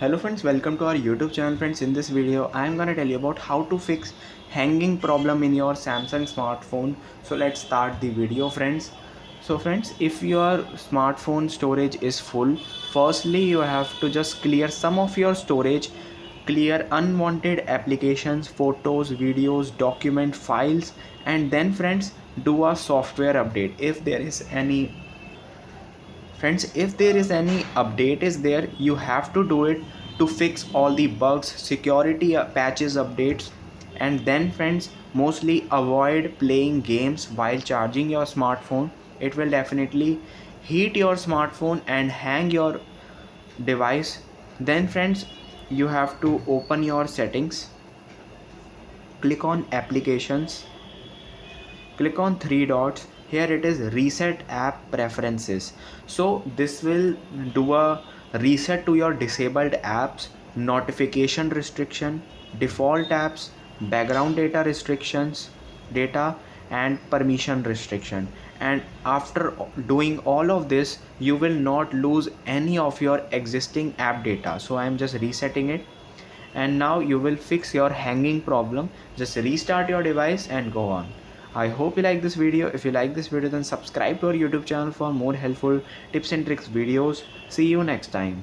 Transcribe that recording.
Hello friends, welcome to our YouTube channel. Friends, in this video I am gonna tell you about how to fix hanging problem in your Samsung smartphone. So let's start the video, friends. So friends, if your smartphone storage is full, firstly you have to just clear some of your storage, clear unwanted applications, photos, videos, document files, and then friends, do a software update if there is any. Friends, if there is any update is there, you have to do it to fix all the bugs, security patches, updates. And then friends, mostly avoid playing games while charging your smartphone. It will definitely heat your smartphone and hang your device. Then friends, you have to open your settings, click on applications, click on three dots. Here it is reset app preferences. So this will do a reset to your disabled apps, notification restriction, default apps, background data restrictions, data and permission restriction. And after doing all of this, you will not lose any of your existing app data. So I am just resetting it, and now you will fix your hanging problem. Just restart your device and go on. I hope you like this video. If you like this video, then subscribe to our YouTube channel for more helpful tips and tricks videos. See you next time.